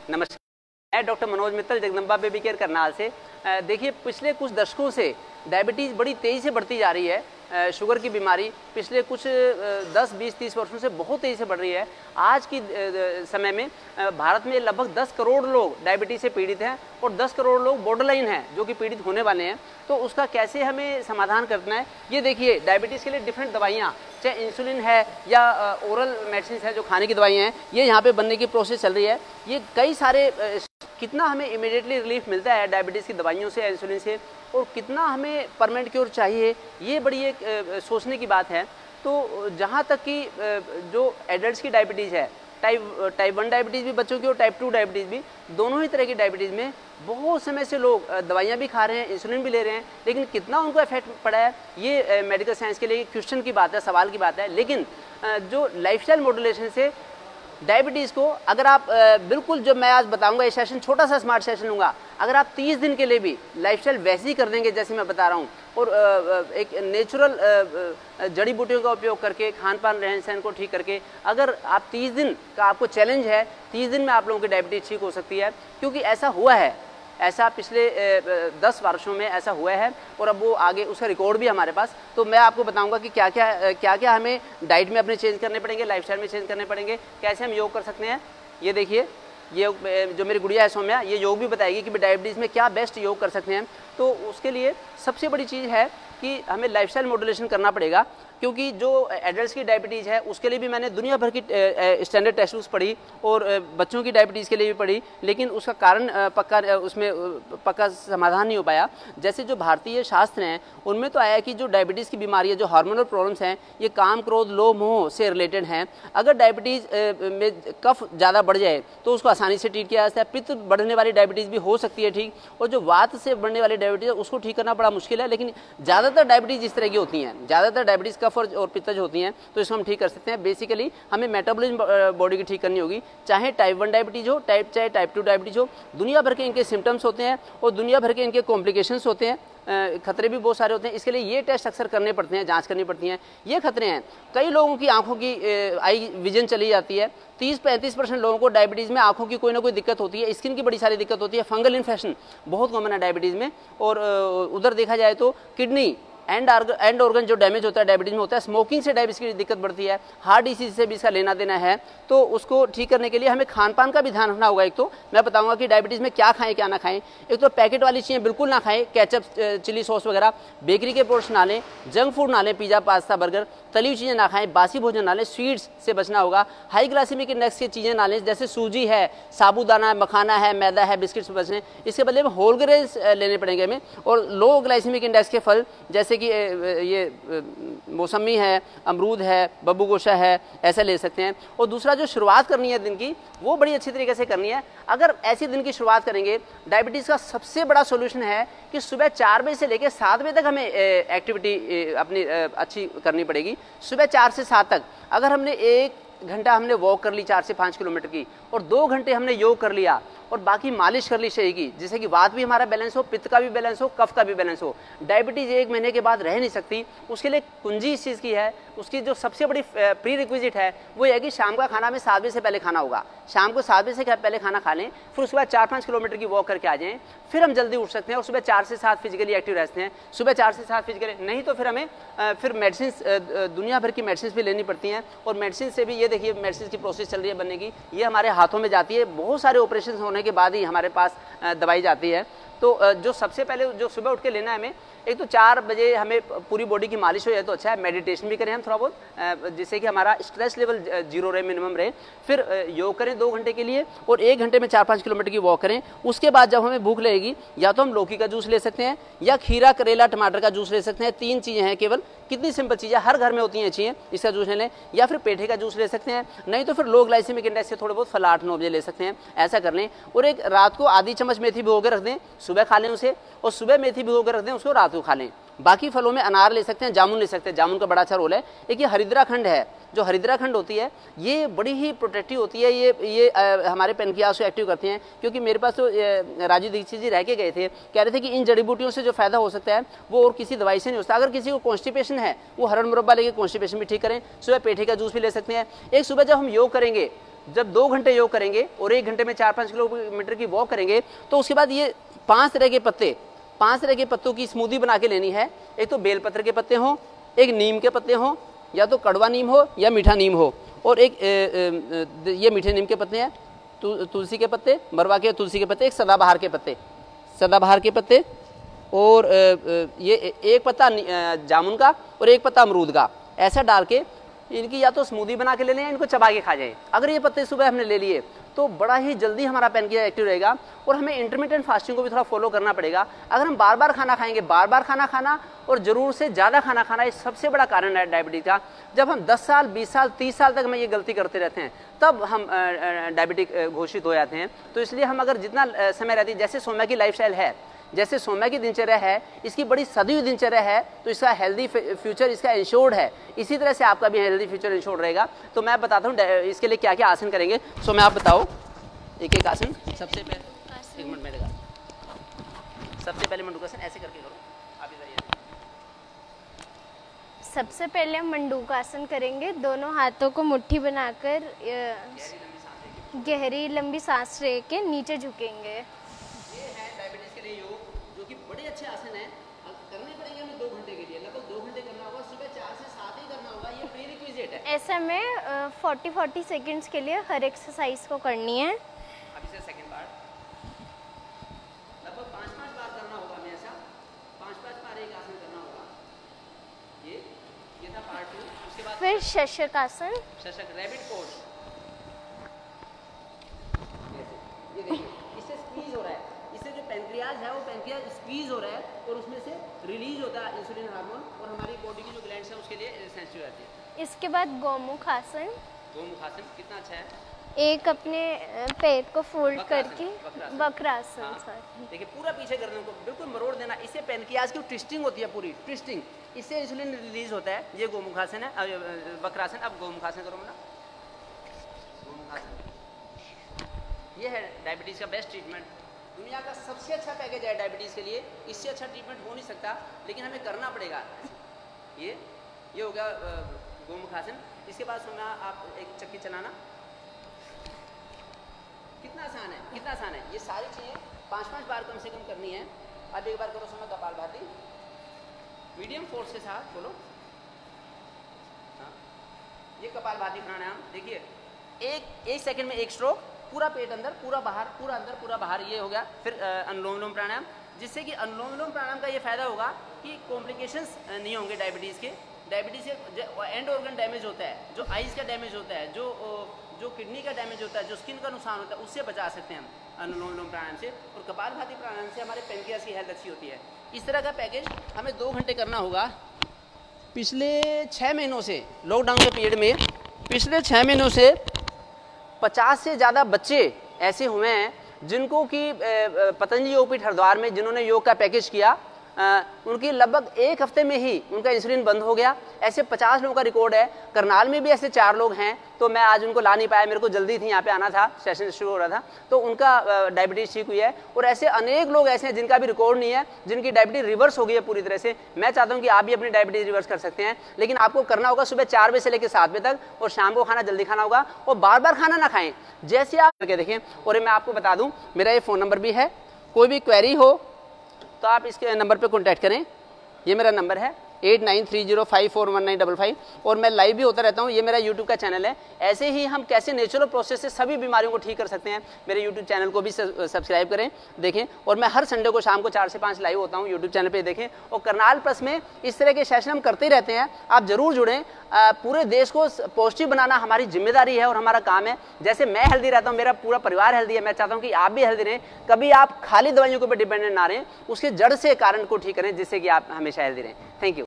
नमस्कार, मैं doctor Manoj Mittal, Jagdamba baby care Karnal से। देखिए, पिछले कुछ दशकों से डायबिटीज़ बड़ी तेज़ी से बढ़ती जा रही है। शुगर की बीमारी पिछले कुछ 10, 20, 30 वर्षों से बहुत तेज़ी से बढ़ रही है। आज की समय में भारत में लगभग 10 करोड़ लोग डायबिटीज़ से पीड़ित हैं और 10 करोड़ लोग बॉर्डरलाइन हैं जो कि पीड़ित होने वाले हैं। तो उसका कैसे हमें समाधान करना है, ये देखिए, डायबिटीज़ के लिए डिफरेंट दवाइयाँ, चाहे इंसुलिन है या ओरल मेडिसिन है जो खाने की दवाइयाँ हैं, ये यहाँ पे बनने की प्रोसेस चल रही है। ये कई सारे कितना हमें इमीडिएटली रिलीफ मिलता है डायबिटीज़ की दवाइयों से, इंसुलिन से, और कितना हमें परमानेंट क्योर चाहिए, ये बड़ी एक सोचने की बात है। तो जहाँ तक कि जो एडल्ट्स की डायबिटीज़ है, टाइप 1 डायबिटीज़ भी बच्चों की और टाइप 2 डायबिटीज़ भी, दोनों ही तरह की डायबिटीज़ में बहुत समय से लोग दवाइयाँ भी खा रहे हैं, इंसुलिन भी ले रहे हैं, लेकिन कितना उनको इफेक्ट पड़ा है, ये मेडिकल साइंस के लिए क्वेश्चन की बात है, सवाल की बात है। लेकिन जो लाइफस्टाइल मॉड्यूलेशन से डायबिटीज़ को, अगर आप बिल्कुल, जो मैं आज बताऊंगा, ये सेशन छोटा सा स्मार्ट सेशन लूँगा, अगर आप 30 दिन के लिए भी लाइफस्टाइल वैसे ही कर देंगे जैसे मैं बता रहा हूँ, और एक नेचुरल जड़ी बूटियों का उपयोग करके, खान पान रहन सहन को ठीक करके, अगर आप 30 दिन का आपको चैलेंज है, 30 दिन में आप लोगों की डायबिटीज़ ठीक हो सकती है। क्योंकि ऐसा हुआ है, ऐसा पिछले 10 वर्षों में ऐसा हुआ है, और अब वो आगे उसका रिकॉर्ड भी हमारे पास। तो मैं आपको बताऊंगा कि क्या क्या हमें डाइट में अपने चेंज करने पड़ेंगे, लाइफस्टाइल में चेंज करने पड़ेंगे, कैसे हम योग कर सकते हैं। ये देखिए, ये जो मेरी गुड़िया है सौम्या, ये योग भी बताएगी कि डायबिटीज़ में क्या बेस्ट योग कर सकते हैं। तो उसके लिए सबसे बड़ी चीज़ है कि हमें लाइफस्टाइल मॉड्यूलेशन करना पड़ेगा। क्योंकि जो एडल्ट्स की डायबिटीज़ है उसके लिए भी मैंने दुनिया भर की स्टैंडर्ड टेस्ट बुक्स पढ़ी, और बच्चों की डायबिटीज़ के लिए भी पढ़ी, लेकिन उसका कारण पक्का समाधान नहीं हो पाया। जैसे जो भारतीय शास्त्र हैं उनमें तो आया कि जो डायबिटीज़ की बीमारी है, जो हार्मोनल प्रॉब्लम्स हैं, ये काम, क्रोध, लोभ, मोह से रिलेटेड हैं। अगर डायबिटीज़ में कफ ज़्यादा बढ़ जाए तो उसको आसानी से ट्रीट किया जा सकता है। पित्त बढ़ने वाली डायबिटीज़ भी हो सकती है ठीक, और जो वात से बढ़ने वाली डायबिटीज़ है उसको ठीक करना बड़ा मुश्किल है। लेकिन ज़्यादातर डायबिटीज़ इस तरह की होती हैं, ज़्यादातर डायबिटीज़ कफ और पित्तज होती हैं, तो इसको हम ठीक कर सकते हैं। बेसिकली हमें मेटाबॉलिज्म बॉडी की ठीक करनी होगी, चाहे टाइप 1 डायबिटीज़ हो, चाहे टाइप 2 डायबिटीज़ हो। दुनिया भर के इनके सिम्टम्स होते हैं और दुनिया भर के इनके कॉम्प्लिकेशंस होते हैं, खतरे भी बहुत सारे होते हैं। इसके लिए ये टेस्ट अक्सर करने पड़ते हैं, जांच करनी पड़ती हैं। ये खतरे हैं, कई लोगों की आंखों की आई विजन चली जाती है। 30-35% लोगों को डायबिटीज़ में आंखों की कोई ना कोई दिक्कत होती है, स्किन की बड़ी सारी दिक्कत होती है, फंगल इन्फेक्शन बहुत कॉमन है डायबिटीज़ में। और उधर देखा जाए तो किडनी एंड ऑर्गन जो डैमेज होता है डायबिटीज़ में होता है। स्मोकिंग से डायबिटीज़ की दिक्कत बढ़ती है, हार्ट डिसीज से भी इसका लेना देना है। तो उसको ठीक करने के लिए हमें खान पान का भी ध्यान रखना होगा। एक तो मैं बताऊंगा कि डायबिटीज़ में क्या खाएं क्या ना खाएं। एक तो पैकेट वाली चीज़ें बिल्कुल ना खाएं, केचप, चिली सॉस वगैरह, बेकरी के प्रोडक्ट्स ना लें, जंक फूड ना लें, पिज़्ज़ा, पास्ता, बर्गर, तली हुई चीज़ें ना खाएं, बासी भोजन ना लें, स्वीट्स से बचना होगा। हाई ग्लाइसेमिक इंडेक्स की चीज़ें ना लें, जैसे सूजी है, साबूदाना है, मखाना है, मैदा है, बिस्किट से बचने। इसके बदले में होल ग्रेन्स लेने पड़ेंगे हमें, और लो ग्लाइसेमिक इंडेक्स के फल जैसे कि ये मौसमी है, अमरूद है, बब्बू गोशा है, ऐसा ले सकते हैं। और दूसरा, जो शुरुआत करनी है दिन की, वो बड़ी अच्छी तरीके से करनी है। अगर ऐसी दिन की शुरुआत करेंगे, डायबिटीज़ का सबसे बड़ा सॉल्यूशन है कि सुबह 4 बजे से लेकर 7 बजे तक हमें एक्टिविटी अपनी अच्छी करनी पड़ेगी। सुबह 4 से 7 तक अगर हमने 1 घंटा हमने वॉक कर ली 4 से 5 किलोमीटर की, और 2 घंटे हमने योग कर लिया, और बाकी मालिश कर ली शरीर की, जिससे कि वात भी हमारा बैलेंस हो, पित्त का भी बैलेंस हो, कफ का भी बैलेंस हो। डायबिटीज़ 1 महीने के बाद रह नहीं सकती। उसके लिए कुंजी इस चीज़ की है, उसकी जो सबसे बड़ी प्री रिक्विजिट है वो है कि शाम का खाना हमें 7 बजे से पहले खाना होगा। शाम को 7 बजे से पहले खाना खा लें, फिर उसके बाद 4-5 किलोमीटर की वॉक करके आ जाएं, फिर हम जल्दी उठ सकते हैं और सुबह 4 से 7 फिजिकली एक्टिव रहते हैं। सुबह 4 से 7 फिजिकली नहीं तो फिर हमें फिर मेडिसिन, दुनिया भर की मेडिसिन भी लेनी पड़ती हैं। और मेडिसिन से भी, ये देखिए, मेडिसिन की प्रोसेस चल रही है बनने की, ये हमारे हाथों में जाती है। बहुत सारे ऑपरेशन होने के बाद ही हमारे पास दवाई जाती है। तो जो सबसे पहले जो सुबह उठ के लेना है हमें, एक तो 4 बजे हमें पूरी बॉडी की मालिश हो जाए तो अच्छा है। मेडिटेशन भी करें हम थोड़ा बहुत, जिससे कि हमारा स्ट्रेस लेवल 0 रहे, मिनिमम रहे। फिर योग करें 2 घंटे के लिए, और 1 घंटे में 4-5 किलोमीटर की वॉक करें। उसके बाद जब हमें भूख लगेगी, या तो हम लौकी का जूस ले सकते हैं, या खीरा, करेला, टमाटर का जूस ले सकते हैं। 3 चीज़ें हैं केवल, कितनी सिंपल चीज़ें, हर घर में होती हैं चीज़ें, इसका जूस ले लें। या फिर पेठे का जूस ले सकते हैं, नहीं तो फिर लो ग्लाइसेमिक इंडेक्स से थोड़े बहुत फल 8-9 बजे ले सकते हैं, ऐसा कर लें। और एक रात को आधी चम्मच मेथी भिगो के रख दें, सुबह खा लें उसे, और सुबह मेथी भिगो कर रख दें, उसको रात को खा लें। बाकी फलों में अनार ले सकते हैं, जामुन ले सकते हैं, जामुन का बड़ा अच्छा रोल है। एक ये हरिद्रा खंड है, जो हरिद्रा खंड होती है ये बड़ी ही प्रोटेक्टिव होती है। ये हमारे पेनक्रियास को एक्टिव करती हैं। क्योंकि मेरे पास तो राजीव दीक्षित जी रह के गए थे, कह रहे थे कि इन जड़ी बूटियों से जो फायदा हो सकता है वो और किसी दवाई से नहीं होता। अगर किसी को कॉन्स्टिपेशन है, वो हरण मुरब्बा लेके कॉन्स्टिपेशन भी ठीक करें। सुबह पेठे का जूस भी ले सकते हैं। एक सुबह जब हम योग करेंगे जब 2 घंटे योग करेंगे और 1 घंटे में 4-5 किलोमीटर की वॉक करेंगे, तो उसके बाद ये 5 तरह के पत्तों की स्मूदी बना के लेनी है। एक तो बेलपत्र के पत्ते हों, एक नीम के पत्ते हों, या तो कड़वा नीम हो या मीठा नीम हो, और एक ये मीठे नीम के पत्ते हैं, तुलसी के पत्ते, मरवा के तुलसी के पत्ते, एक सदाबहार के पत्ते, और ये एक पत्ता जामुन का और एक पत्ता अमरूद का, ऐसा डाल के इनकी या तो स्मूदी बना के ले लें या इनको चबा के खा जाएं। अगर ये पत्ते सुबह हमने ले लिए तो बड़ा ही जल्दी हमारा पैनक्रियाज एक्टिव रहेगा। और हमें इंटरमिटेंट फास्टिंग को भी थोड़ा फॉलो करना पड़ेगा। अगर हम बार बार खाना खाएंगे, बार खाना खाना और ज़रूर से ज़्यादा खाना खाना, ये सबसे बड़ा कारण है डायबिटीज़ का। जब हम 10 साल, 20 साल, 30 साल तक हम ये गलती करते रहते हैं, तब हम डायबिटिक घोषित हो जाते हैं। तो इसलिए हम अगर जितना समय रहती है, जैसे सौम्या की लाइफस्टाइल है, जैसे सौम्या की दिनचर्या है, इसकी बड़ी सदी हुई दिनचर्या है, तो इसका हेल्दी फ्यूचर इसका इंश्योर्ड है। इसी तरह से आपका भी हेल्दी फ्यूचर इंश्योर्ड रहेगा। तो मैं बताता हूँ इसके लिए क्या क्या आसन करेंगे। सौम्या आप बताओ एक एक आसन। सबसे पहले 1 मिनट में लगा, सबसे पहले मंडूकासन ऐसे करके करो। आप इधर सबसे पहले हम मंडूकासन करेंगे। दोनों हाथों को मुट्ठी बनाकर गहरी लंबी सांस ले के नीचे झुकेंगे। ये है डायबिटीज के लिए योग, जो कि बड़े अच्छे आसन हैं। करने पड़ेंगे हमें 2 घंटे के लिए, लगभग 2 घंटे करना होगा। सुबह 4 से 7 ही करना होगा, ये प्री रिक्विजिट है। ऐसे में 40 सेकंड्स के लिए हर एक्सरसाइज को करनी है। अभी से सेकंड पार्ट लगभग 5-5 बार करना होगा हमें, ऐसा 5-5 बार एक आसन करना होगा। ये था पार्ट 2। उसके बाद फिर शशक आसन, रैबिट पोज। ये देखिए, इससे स्क्वीज हो रहा है, इससे जो पैनक्रियाज है वो पैनक्रियाज स्क्वीज हो रहा है और उसमें से रिलीज होता है इंसुलिन हार्मोन, और हमारी बॉडी की जो ग्लैंड्स है उसके लिए सेंसिटिव रहती है। इसके बाद गोमुख आसन। गोमुख आसन कितना अच्छा है। एक अपने पैर को फोल्ड करके वक्रासन। हाँ। देखिए पूरा पीछे गर्दन को बिल्कुल मरोड़ देना, इससे पैनक्रियाज की ट्विस्टिंग होती है, पूरी ट्विस्टिंग, इससे इंसुलिन रिलीज होता है। ये गोमुखासन है, वक्रासन। अब गोमुखासन करो ना। गोमुखासन ये है डायबिटीज़ का बेस्ट ट्रीटमेंट। दुनिया का सबसे अच्छा पैकेज है डायबिटीज़ के लिए, इससे अच्छा ट्रीटमेंट हो नहीं सकता, लेकिन हमें करना पड़ेगा। ये हो गया गोमुखासन। इसके बाद सुना आप एक चक्की चलाना। कितना आसान है। ये सारी चीज़ें 5-5 बार कम से कम करनी है। अब एक बार करो सुनो कपालभाति, मीडियम फोर्स के साथ बोलो। हाँ, ये कपालभाति प्राणायाम। देखिए एक सेकंड में एक स्ट्रोक, पूरा पेट अंदर, पूरा बाहर, पूरा अंदर, पूरा बाहर। ये हो गया। फिर अनुलोम विलोम प्राणायाम, जिससे कि अनुलोम विलोम प्राणायाम का ये फायदा होगा कि कॉम्प्लिकेशंस नहीं होंगे डायबिटीज़ के। डायबिटीज़ से एंड ऑर्गन डैमेज होता है, जो आइज़ का डैमेज होता है, जो किडनी का डैमेज होता है, जो स्किन का नुकसान होता है, उससे बचा सकते हैं हम अनुलोम विलोम प्राणायाम से। और कपालभाति प्राणायाम से हमारे पैनक्रियाज की हेल्थ अच्छी होती है। इस तरह का पैकेज हमें 2 घंटे करना होगा। पिछले 6 महीनों से, लॉकडाउन के पीरियड में पिछले 6 महीनों से 50 से ज़्यादा बच्चे ऐसे हुए हैं जिनको कि पतंजलि योगपीठ हरिद्वार में जिन्होंने योग का पैकेज किया, उनकी लगभग 1 हफ्ते में ही उनका इंसुलिन बंद हो गया। ऐसे 50 लोगों का रिकॉर्ड है। करनाल में भी ऐसे 4 लोग हैं, तो मैं आज उनको ला नहीं पाया, मेरे को जल्दी थी, यहाँ पे आना था, सेशन शुरू हो रहा था, तो उनका डायबिटीज़ ठीक हुई है। और ऐसे अनेक लोग ऐसे हैं जिनका भी रिकॉर्ड नहीं है, जिनकी डायबिटीज़ रिवर्स हो गई है पूरी तरह से। मैं चाहता हूँ कि आप भी अपनी डायबिटीज़ रिवर्स कर सकते हैं, लेकिन आपको करना होगा सुबह 4 बजे से लेकर 7 बजे तक, और शाम को खाना जल्दी खाना होगा, और बार बार खाना ना खाएं, जैसे आप करके देखें। और मैं आपको बता दूँ, मेरा ये फ़ोन नंबर भी है, कोई भी क्वेरी हो तो आप इसके नंबर पे कांटेक्ट करें। ये मेरा नंबर है 8930541955, और मैं लाइव भी होता रहता हूँ। ये मेरा यूट्यूब का चैनल है। ऐसे ही हम कैसे नेचुरल प्रोसेस से सभी बीमारियों को ठीक कर सकते हैं, मेरे यूट्यूब चैनल को भी सब्सक्राइब करें, देखें। और मैं हर संडे को शाम को 4 से 5 लाइव होता हूँ यूट्यूब चैनल पे, देखें। और करनाल प्लस में इस तरह के सेशन हम करते ही रहते हैं, आप जरूर जुड़ें। पूरे देश को पॉजिटिव बनाना हमारी जिम्मेदारी है और हमारा काम है। जैसे मैं हेल्दी रहता हूँ, मेरा पूरा परिवार हेल्दी है, मैं चाहता हूँ कि आप भी हेल्दी रहें। कभी आप खाली दवाइयों के ऊपर डिपेंडेंट ना रहें, उसके जड़ से कारण को ठीक करें, जिससे कि आप हमेशा हेल्दी रहें। Thank you.